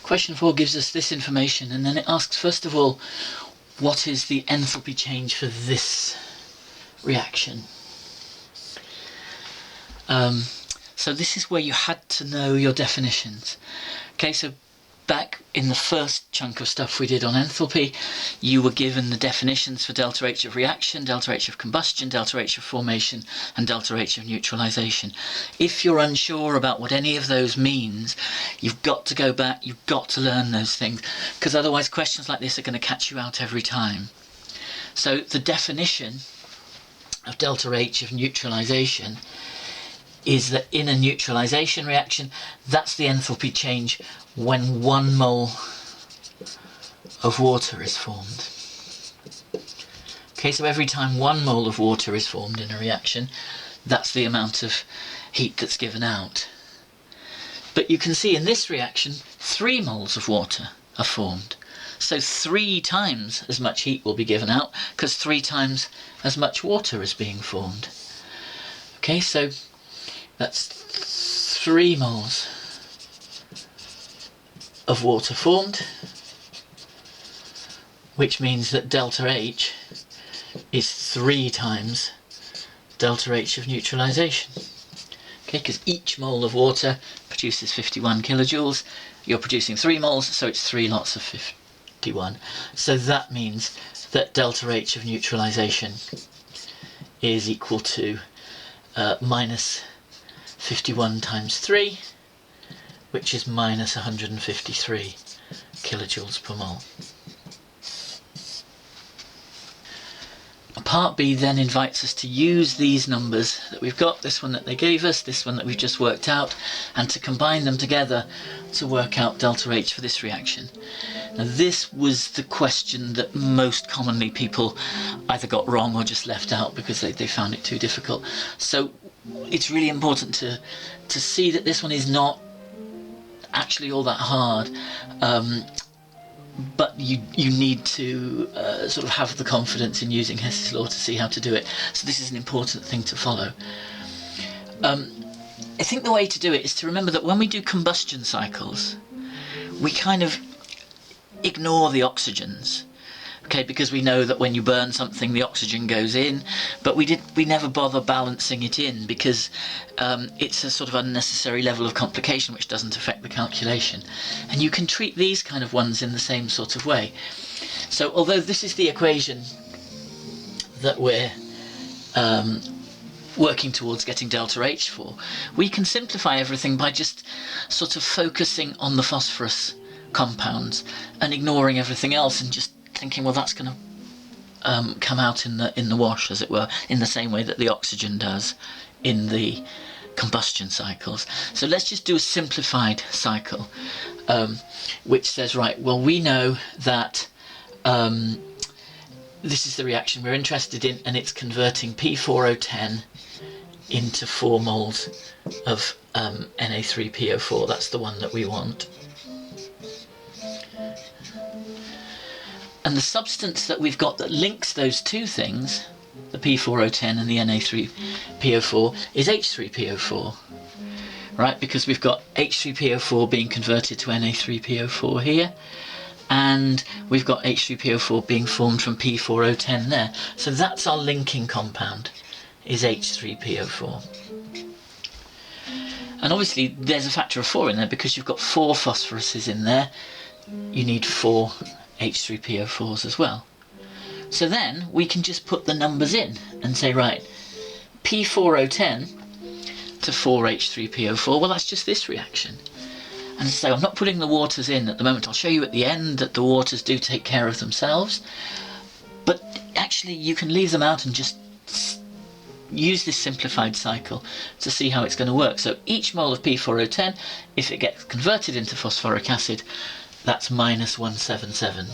Question 4 gives us this information, and then it asks, first of all, what is the enthalpy change for this reaction? So this is where you had to know your definitions. Okay, so back in the first chunk of stuff we did on enthalpy, you were given the definitions for delta H of reaction, delta H of combustion, delta H of formation, and delta H of neutralization. If you're unsure about what any of those means, you've got to go back, you've got to learn those things, because otherwise questions like this are going to catch you out every time. So the definition of delta H of neutralization is that in a neutralization reaction, that's the enthalpy change when 1 mole of water is formed. Okay, so every time 1 mole of water is formed in a reaction, that's the amount of heat that's given out. But you can see in this reaction, 3 moles of water are formed. So 3 times as much heat will be given out, because 3 times as much water is being formed. Okay, so that's 3 moles of water formed, which means that delta H is 3 times delta H of neutralization. Okay, because each mole of water produces 51 kilojoules. You're producing 3 moles, so it's 3 lots of 51. So that means that delta H of neutralization is equal to minus 51 times 3, which is minus 153 kilojoules per mole. Part B then invites us to use these numbers that we've got, this one that they gave us, this one that we've just worked out, and to combine them together to work out delta H for this reaction. Now this was the question that most commonly people either got wrong or just left out because they found it too difficult. So it's really important to see that this one is not actually all that hard, but you need to sort of have the confidence in using Hess's law to see how to do it. So this is an important thing to follow. I think the way to do it is to remember that when we do combustion cycles, we kind of ignore the oxygens. Okay, because we know that when you burn something the oxygen goes in, but we never bother balancing it in because it's a sort of unnecessary level of complication which doesn't affect the calculation. And you can treat these kind of ones in the same sort of way. So although this is the equation that we're working towards getting delta H for, we can simplify everything by just sort of focusing on the phosphorus compounds and ignoring everything else and just thinking, well, that's going to come out in the wash, as it were, in the same way that the oxygen does in the combustion cycles. So let's just do a simplified cycle, which says, right, well, we know that this is the reaction we're interested in, and it's converting P4O10 into 4 moles of Na3PO4. That's the one that we want. And the substance that we've got that links those two things, the P4O10 and the Na3PO4, is H3PO4, right? Because we've got H3PO4 being converted to Na3PO4 here, and we've got H3PO4 being formed from P4O10 there. So that's our linking compound, is H3PO4. And obviously there's a factor of 4 in there because you've got 4 phosphoruses in there. You need 4 H3PO4s as well. So then we can just put the numbers in and say, right, P4O10 to 4H3PO4, well, that's just this reaction. And so I'm not putting the waters in at the moment. I'll show you at the end that the waters do take care of themselves, but actually you can leave them out and just use this simplified cycle to see how it's going to work. So each mole of P4O10, if it gets converted into phosphoric acid, that's minus 177.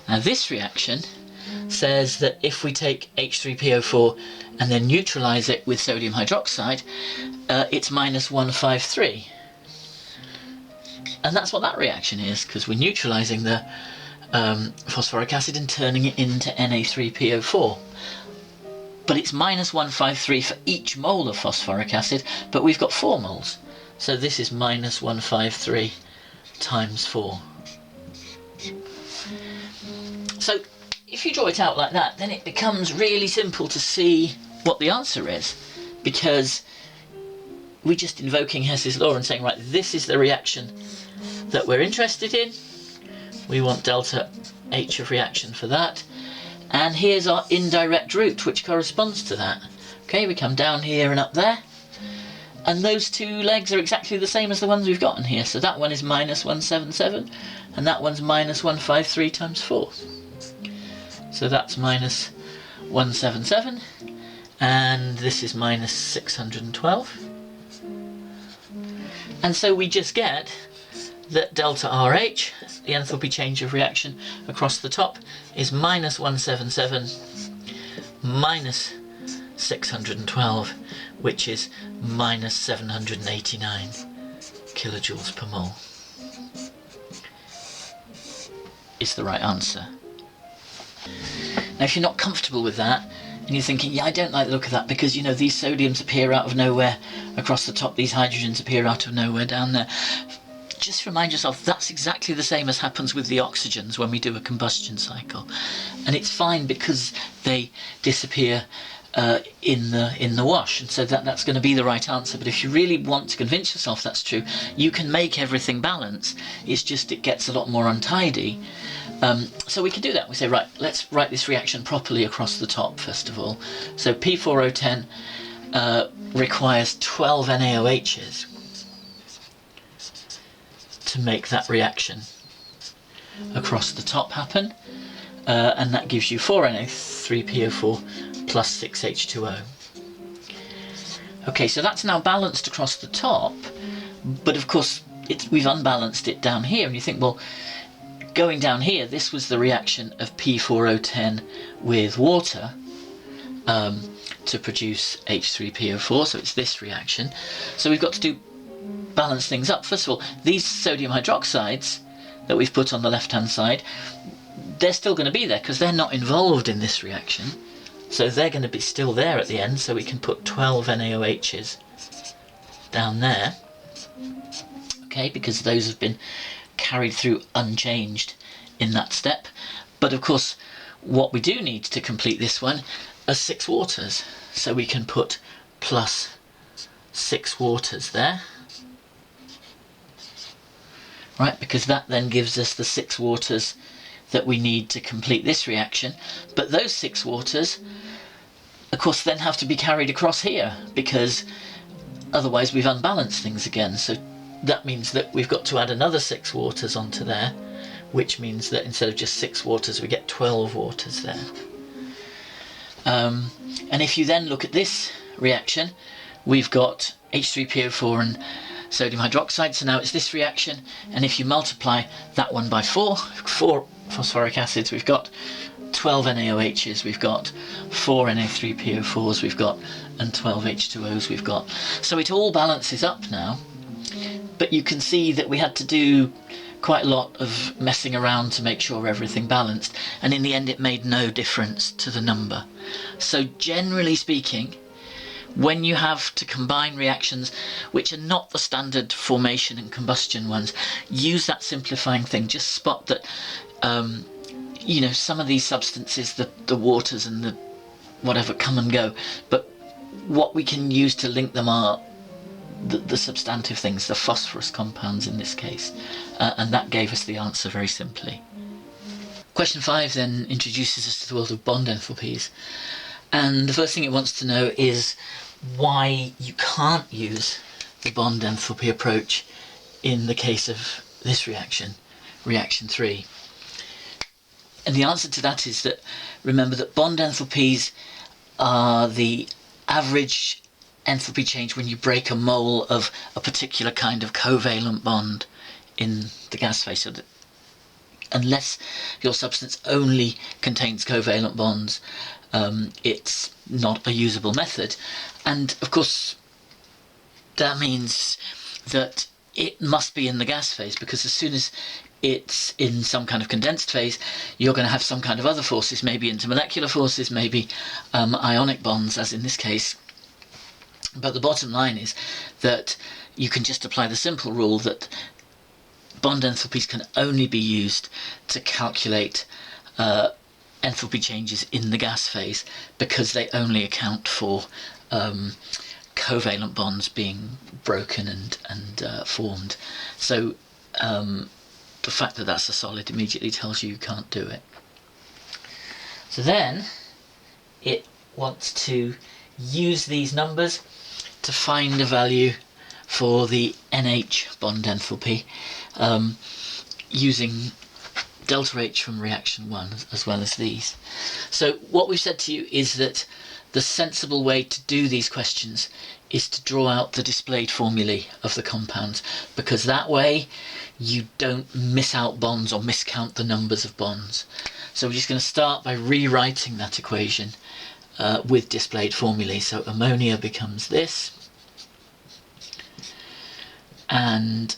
Now this reaction says that if we take H3PO4 and then neutralise it with sodium hydroxide, it's minus 153. And that's what that reaction is, because we're neutralising the phosphoric acid and turning it into Na3PO4. But it's minus 153 for each mole of phosphoric acid, but we've got 4 moles. So this is minus 153 times 4. So if you draw it out like that, then it becomes really simple to see what the answer is, because we're just invoking Hess's law and saying, right, this is the reaction that we're interested in. We want delta H of reaction for that. And here's our indirect route, which corresponds to that. Okay, we come down here and up there. And those two legs are exactly the same as the ones we've gotten here. So that one is minus 177, and that one's minus 153 times 4. So that's minus 177, and this is minus 612. And so we just get that delta RH, the enthalpy change of reaction across the top, is minus 177 minus 612, which is minus 789 kilojoules per mole, is the right answer. Now if you're not comfortable with that, and you're thinking, yeah, I don't like the look of that because, you know, these sodiums appear out of nowhere across the top, these hydrogens appear out of nowhere down there, just remind yourself that's exactly the same as happens with the oxygens when we do a combustion cycle. And it's fine because they disappear in the wash, and so that's going to be the right answer. But if you really want to convince yourself that's true, you can make everything balance. It's just it gets a lot more untidy. So we can do that. We say, right, let's write this reaction properly across the top first of all. So P4O10 requires 12 NaOHs to make that reaction across the top happen, and that gives you 4Na3PO4 plus 6H2O. Okay, so that's now balanced across the top, but of course we've unbalanced it down here, and you think, well, going down here, this was the reaction of P4O10 with water to produce H3PO4, so it's this reaction. So we've got to balance things up. First of all, these sodium hydroxides that we've put on the left-hand side, they're still going to be there because they're not involved in this reaction. So they're going to be still there at the end, so we can put 12 NaOHs down there. Okay, because those have been carried through unchanged in that step. But of course, what we do need to complete this one are 6 waters. So we can put plus 6 waters there. Right, because that then gives us the 6 waters that we need to complete this reaction. But those 6 waters, of course, then have to be carried across here, because otherwise we've unbalanced things again. So that means that we've got to add another 6 waters onto there, which means that instead of just 6 waters, we get 12 waters there. And if you then look at this reaction, we've got H3PO4 and sodium hydroxide, so now it's this reaction, and if you multiply that one by 4 phosphoric acids, we've got 12 NaOHs, we've got 4 Na3PO4s, we've got, and 12 H2Os we've got. So it all balances up now, but you can see that we had to do quite a lot of messing around to make sure everything balanced, and in the end it made no difference to the number. So generally speaking, when you have to combine reactions which are not the standard formation and combustion ones, use that simplifying thing. Just spot that you know, some of these substances, the waters and the whatever, come and go, but what we can use to link them are the substantive things, the phosphorus compounds in this case, and that gave us the answer very simply. Question 5 then introduces us to the world of bond enthalpies, and the first thing it wants to know is why you can't use the bond enthalpy approach in the case of this reaction, reaction 3. And the answer to that is that, remember that bond enthalpies are the average enthalpy change when you break a mole of a particular kind of covalent bond in the gas phase. So that unless your substance only contains covalent bonds, it's not a usable method. And of course that means that it must be in the gas phase, because as soon as it's in some kind of condensed phase, you're going to have some kind of other forces, maybe intermolecular forces, maybe ionic bonds, as in this case. But the bottom line is that you can just apply the simple rule that bond enthalpies can only be used to calculate enthalpy changes in the gas phase, because they only account for covalent bonds being broken and formed. So the fact that that's a solid immediately tells you can't do it. So then it wants to use these numbers to find a value for the NH bond enthalpy using delta H from reaction 1 as well as these. So what we've said to you is that the sensible way to do these questions is to draw out the displayed formulae of the compounds, because that way you don't miss out bonds or miscount the numbers of bonds. So we're just going to start by rewriting that equation with displayed formulae. So ammonia becomes this, and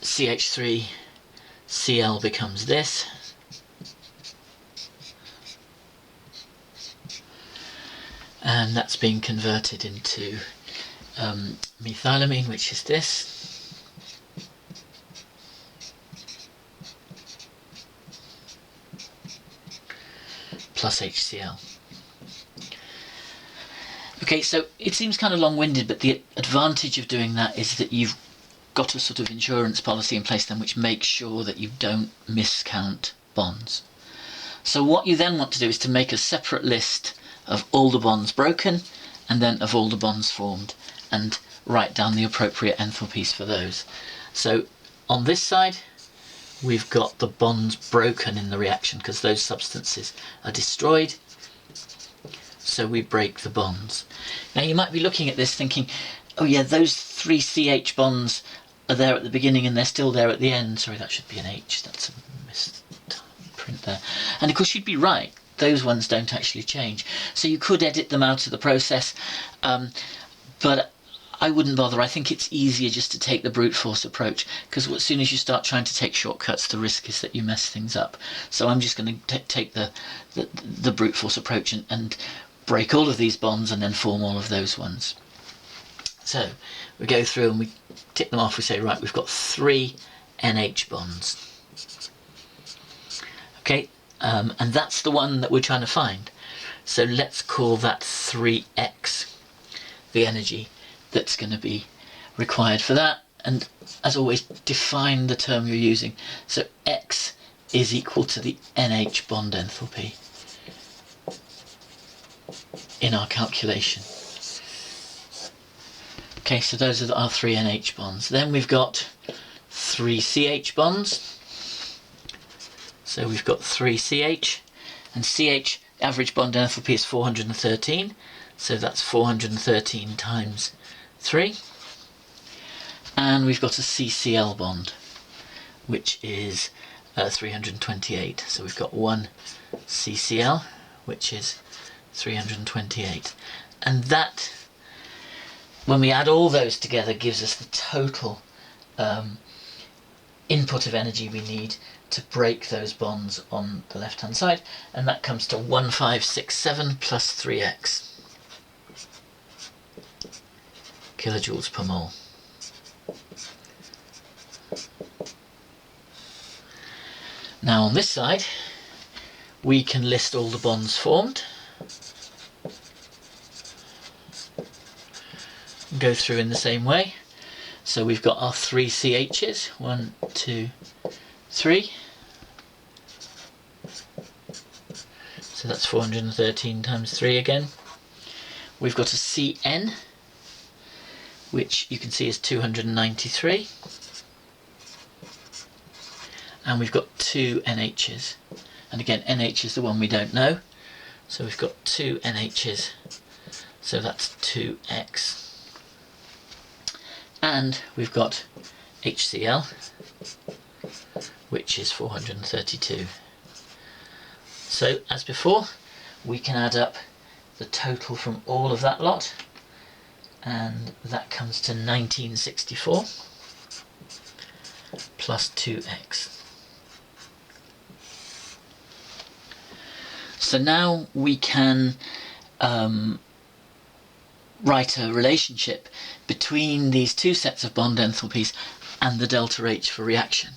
CH3Cl becomes this, and that's being converted into methylamine, which is this, plus HCl. Okay, so it seems kind of long-winded, but the advantage of doing that is that you've got a sort of insurance policy in place then which makes sure that you don't miscount bonds. So what you then want to do is to make a separate list of all the bonds broken and then of all the bonds formed, and write down the appropriate enthalpies for those. So on this side we've got the bonds broken in the reaction because those substances are destroyed, so we break the bonds. Now you might be looking at this thinking, oh yeah, those 3 CH bonds are there at the beginning and they're still there at the end. Sorry, that should be an H, that's a misprint there. And of course you'd be right, those ones don't actually change. So you could edit them out of the process, but I wouldn't bother. I think it's easier just to take the brute force approach, because as soon as you start trying to take shortcuts, the risk is that you mess things up. So I'm just going to take the brute force approach and break all of these bonds and then form all of those ones. So we go through and we tick them off. We say, right, we've got 3 NH bonds. Okay, and that's the one that we're trying to find. So let's call that 3x, the energy that's going to be required for that. And as always, define the term you're using. So x is equal to the NH bond enthalpy in our calculation. Okay, so those are our 3 NH bonds. Then we've got 3 CH bonds. So we've got 3 CH, and CH average bond enthalpy is 413, so that's 413 times 3. And we've got a CCl bond, which is 328. So we've got 1 CCl, which is 328. And that, when we add all those together, gives us the total input of energy we need to break those bonds on the left hand side, and that comes to 1567 plus 3x kilojoules per mole. Now on this side we can list all the bonds formed, go through in the same way. So we've got our 3 CHs, 1, 2, 3. So that's 413 times 3 again. We've got a CN, which you can see is 293. And we've got 2 NHs. And again, NH is the one we don't know. So we've got 2 NHs. So that's 2x. And we've got HCl, which is 432. So as before, we can add up the total from all of that lot, and that comes to 1964 plus 2x. So now we can write a relationship between these two sets of bond enthalpies and the delta H for reaction.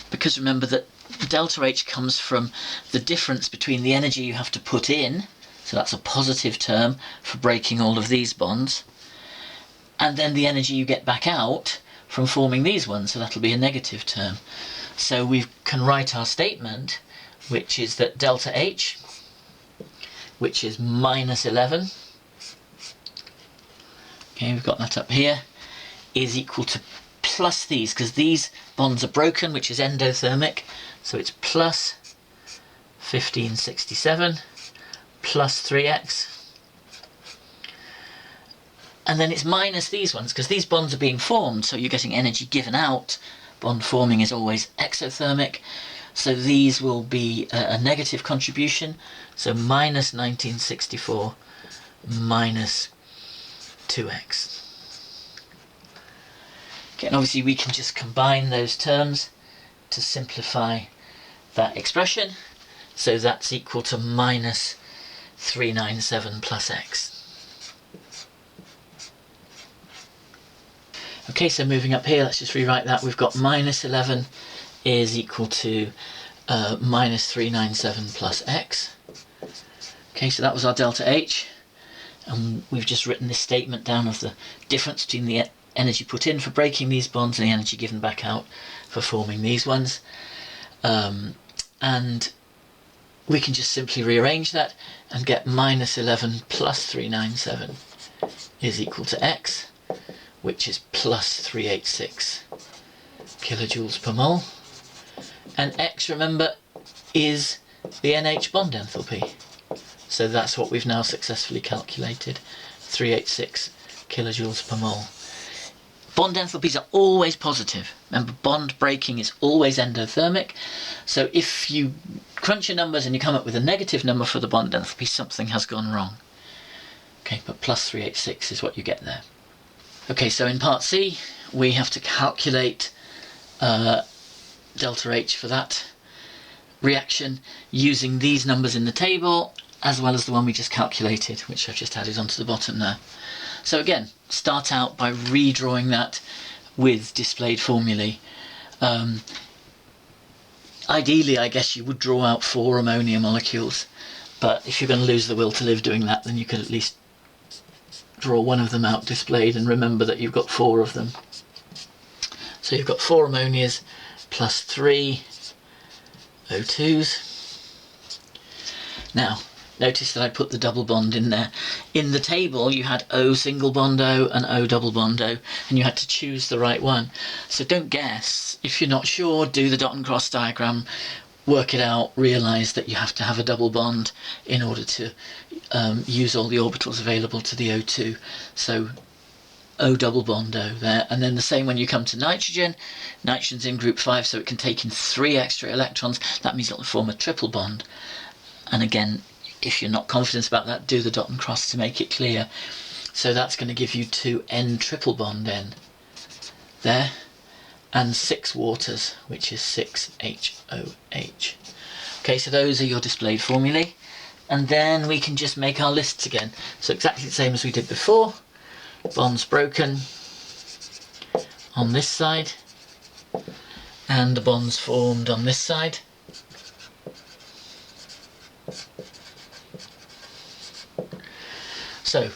Because remember that delta H comes from the difference between the energy you have to put in, so that's a positive term for breaking all of these bonds, and then the energy you get back out from forming these ones, so that'll be a negative term. So we can write our statement, which is that delta H, which is minus 11, okay, we've got that up here, is equal to plus these, because these bonds are broken, which is endothermic, so it's plus 1567 plus 3x, and then it's minus these ones, because these bonds are being formed, so you're getting energy given out. Bond forming is always exothermic, so these will be a negative contribution, so minus 1964 minus 2x. Okay, and obviously we can just combine those terms to simplify that expression, so that's equal to minus 397 plus x. Okay, so moving up here, let's just rewrite that. We've got minus 11 is equal to minus 397 plus x. Okay, so that was our delta H, and we've just written this statement down of the difference between the energy put in for breaking these bonds and the energy given back out for forming these ones. And we can just simply rearrange that and get minus 11 plus 397 is equal to x, which is plus 386 kilojoules per mole. And x, remember, is the NH bond enthalpy. So that's what we've now successfully calculated, 386 kilojoules per mole. Bond enthalpies are always positive. Remember, bond breaking is always endothermic. So if you crunch your numbers and you come up with a negative number for the bond enthalpy, something has gone wrong. Okay, but plus 386 is what you get there. Okay, so in part C, we have to calculate delta H for that reaction using these numbers in the table, as well as the one we just calculated, which I've just added onto the bottom there. So again, start out by redrawing that with displayed formulae. Ideally, I guess you would draw out 4 ammonia molecules, but if you're going to lose the will to live doing that, then you could at least draw one of them out displayed and remember that you've got 4 of them. So you've got 4 ammonias plus 3 O2s. Now, notice that I put the double bond in there. In the table you had O single bond O and O double bond O, and you had to choose the right one. So don't guess. If you're not sure, do the dot and cross diagram, work it out, realise that you have to have a double bond in order to use all the orbitals available to the O2. So O double bond O there, and then the same when you come to nitrogen. Nitrogen's in group 5, so it can take in 3 extra electrons. That means it'll form a triple bond. And again, if you're not confident about that, do the dot and cross to make it clear. So that's going to give you 2 N triple bond N there, and 6 waters, which is 6 HOH. Okay, so those are your displayed formulae, and then we can just make our lists again. So exactly the same as we did before. Bonds broken on this side, and the bonds formed on this side. So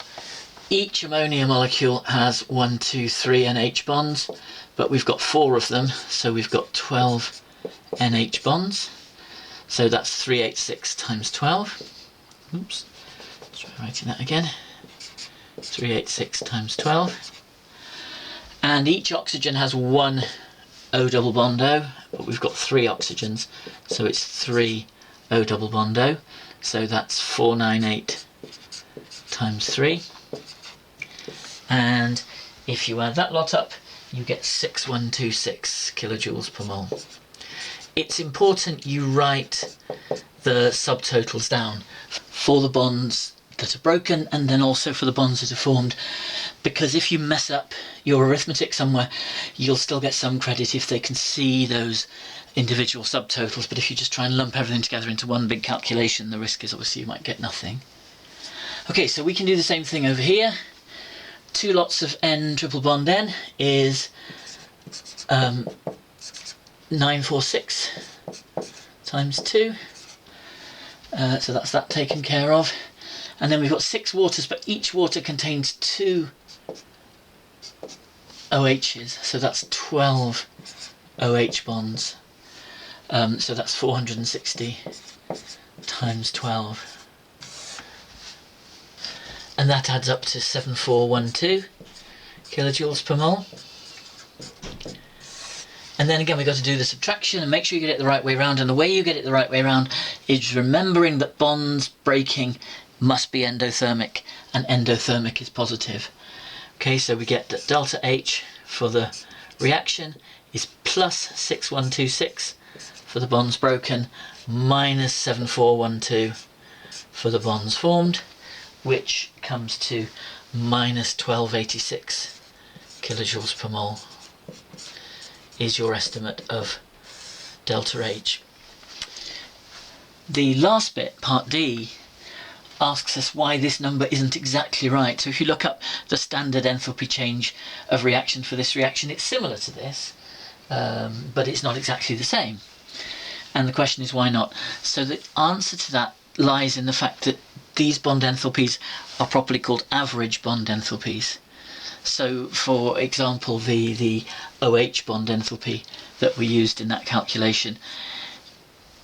each ammonia molecule has 1, 2, 3 NH bonds, but we've got 4 of them, so we've got 12 NH bonds. So that's 386 times 12. Oops, let's try writing that again. 386 times 12. And each oxygen has 1 O double bond O, but we've got 3 oxygens, so it's 3 O double bond O. So that's 498 times 3. And if you add that lot up, you get 6126 kilojoules per mole. It's important you write the subtotals down for the bonds that are broken and then also for the bonds that are formed, because if you mess up your arithmetic somewhere, you'll still get some credit if they can see those individual subtotals, but if you just try and lump everything together into one big calculation, the risk is obviously you might get nothing. Okay, so we can do the same thing over here. 2 lots of N triple bond N is 946 times 2. So that's that taken care of. And then we've got 6 waters, but each water contains 2 OHs, so that's 12 OH bonds. So that's 460 times 12. And that adds up to 7412 kilojoules per mole. And then again, we've got to do the subtraction and make sure you get it the right way around. And the way you get it the right way around is remembering that bonds breaking must be endothermic, and endothermic is positive. Okay, so we get that delta H for the reaction is plus 6126 for the bonds broken, minus 7412 for the bonds formed, which comes to minus 1286 kilojoules per mole is your estimate of delta H. The last bit, part D, asks us why this number isn't exactly right. So if you look up the standard enthalpy change of reaction for this reaction, it's similar to this, but it's not exactly the same. And the question is, why not? So the answer to that lies in the fact that these bond enthalpies are properly called average bond enthalpies. So for example, the OH bond enthalpy that we used in that calculation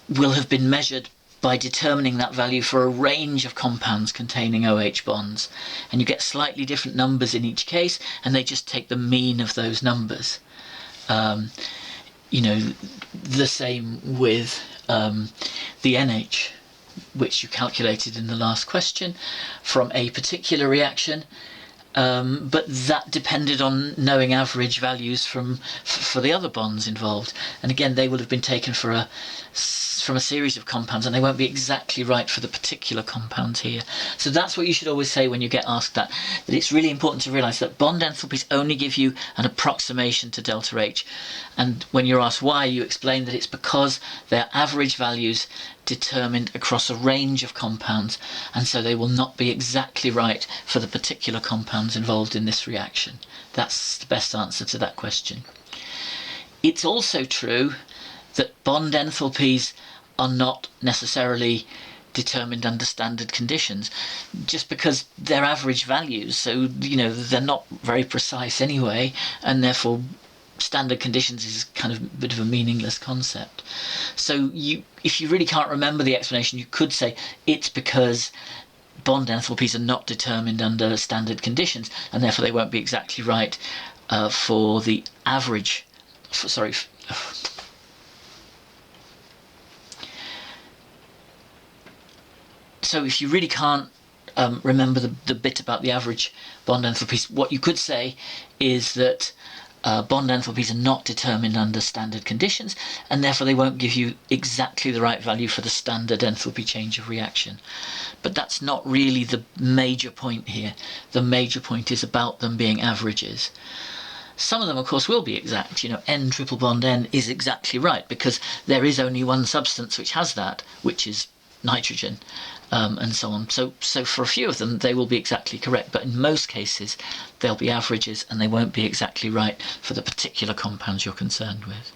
will have been measured by determining that value for a range of compounds containing OH bonds. And you get slightly different numbers in each case, and they just take the mean of those numbers. You know, the same with the NH, which you calculated in the last question from a particular reaction. But that depended on knowing average values for the other bonds involved, and again they would have been taken from a series of compounds, and they won't be exactly right for the particular compounds here. So that's what you should always say when you get asked that it's really important to realise that bond enthalpies only give you an approximation to delta H, and when you're asked why, you explain that it's because they're average values determined across a range of compounds, and so they will not be exactly right for the particular compounds involved in this reaction. That's the best answer to that question. It's also true that bond enthalpies are not necessarily determined under standard conditions, just because they're average values, so you know they're not very precise anyway, and therefore standard conditions is kind of a bit of a meaningless concept. So if you really can't remember the explanation, you could say it's because bond enthalpies are not determined under standard conditions, and therefore they won't be exactly right for the average. So if you really can't remember the bit about the average bond enthalpies, what you could say is that bond enthalpies are not determined under standard conditions, and therefore they won't give you exactly the right value for the standard enthalpy change of reaction. But that's not really the major point here. The major point is about them being averages. Some of them, of course, will be exact. You know, N triple bond N is exactly right because there is only one substance which has that, which is nitrogen, and so on. So for a few of them, they will be exactly correct, but in most cases, they'll be averages and they won't be exactly right for the particular compounds you're concerned with.